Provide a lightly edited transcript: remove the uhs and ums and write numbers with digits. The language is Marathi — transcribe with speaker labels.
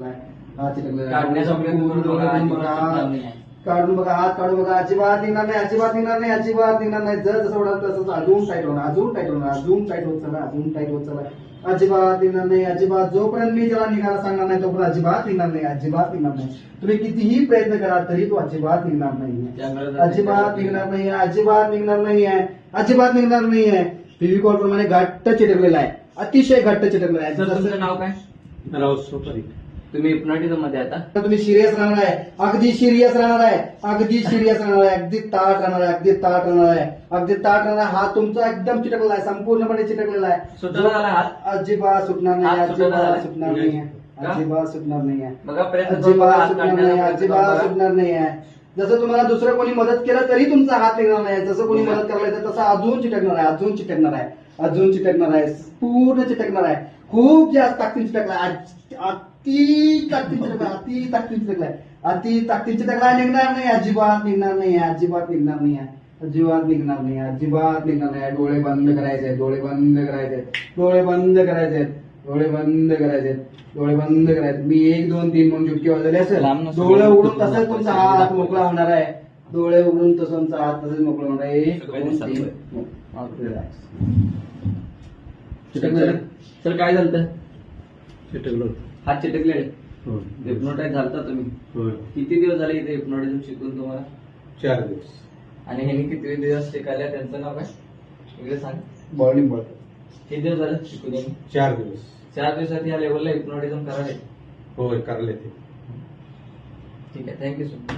Speaker 1: हा चिटकलेला
Speaker 2: काढण्यासाठी
Speaker 1: पूर्ण डोळे बंद बघा. काढून बघा, हात काढून बघा. अजिबात निघणार नाही, अजिबात निघणार नाही, अजिबात निघणार नाही. जर जसं ओढाल तसंच अजून टाईट होणार, अजून टाईट होणार, अजून टाईट होत चला, अजून टाईट होत चला. अजिबात निघणार नाही, अजिबात. जोपर्यंत मी त्याला निघायला सांगणार नाही तोपर्यंत अजिबात निघणार नाही, अजिबात निघणार नाही. तुम्ही कितीही प्रयत्न करा तरी तो अजिबात निघणार नाही, अजिबात निघणार नाही, अजिबात निघणार नाही आहे, अजिबात निघणार नाही आहे. फेविकॉल प्रमाणे घट्ट चिटकलेला आहे, अतिशय घट्ट चिटकलेला आहे.
Speaker 2: सर तुमचं नाव काय?
Speaker 3: राऊत सोपारी.
Speaker 2: तुम्ही हिप्नॉटिझम मध्ये आता
Speaker 1: तुम्ही सिरियस राहणार आहे, अगदी सिरियस राहणार आहे, अगदी सिरियस राहणार आहे, अगदी ताट राहणार आहे, अगदी ताट राहणार आहे, अगदी ताट राहणार आहे. हात तुमचा एकदम चिटकलेला आहे, संपूर्णपणे चिटकलेला आहे.
Speaker 2: सुटला झाला हात?
Speaker 1: अजिबात सुटणार नाही,
Speaker 2: हात सुटला झाला?
Speaker 1: अजिबात सुटणार नाही आहे,
Speaker 2: का?
Speaker 1: अजिबात सुटणार नाही आहे,
Speaker 2: बघा प्रयत्न करून बघा,
Speaker 1: अजिबात
Speaker 2: हात
Speaker 1: सुटणार नाही,
Speaker 2: काढण्याचा प्रयत्न
Speaker 1: अजिबात
Speaker 2: करा.
Speaker 1: सुटणार नाही आहे. जसं तुम्हाला दुसरं कोणी मदत केलं तरी तुमचा हात निघणार नाही, जसं कोणी मदत करायला येतं तसं अजून चिटकणार आहे, अजून चिटकणार आहे, अजून चिटकणार आहे, पूर्ण चिटकणार आहे. खूप जास्त ताकदीने चिटकलाय, अति ताकदीने चिटकलाय, अति ताकदीने चिटकलाय, अति ताकदीने चिटकलाय. निघणार नाही, अजिबात निघणार नाही, अजिबात निघणार नाही, अजिबात निघणार नाही, अजिबात निघणार नाही. डोळे बंद करायचे, डोळे बंद करायचे, डोळे बंद करायचे, डोळे बंद करायचे, डोळे बंद करायचे. मी 1 2 3 म्हणून चुटकी वाजवली असेल, डोळे उघडून तसंच तुमचा हात मोकळा होणार आहे, डोळे उघडून तसं तुमचा हात तसंच मोकळा होणार आहे. 1 2 3 चिटकलं.
Speaker 2: सर काय झालं?
Speaker 3: चिटकलो.
Speaker 2: हात चिटकले,
Speaker 3: हो.
Speaker 2: हिप्नोटाईज झालता तुम्ही?
Speaker 3: होय.
Speaker 2: किती दिवस झाले इथे हिप्नोटिझम शिकून तुम्हाला?
Speaker 3: 4 दिवस.
Speaker 2: आणि ह्यांनी किती दिवस शिकायला, त्यांचं नाव काय वगैरे सांग.
Speaker 1: बॉलिंग बॉल
Speaker 2: किती दिवस झाले शिकून यांनी?
Speaker 3: 4 दिवस.
Speaker 2: 4 दिवसात या लेवलला हिप्नोटिझम करायला.
Speaker 3: होय, करले ते.
Speaker 2: ठीक आहे, थँक्यू सर.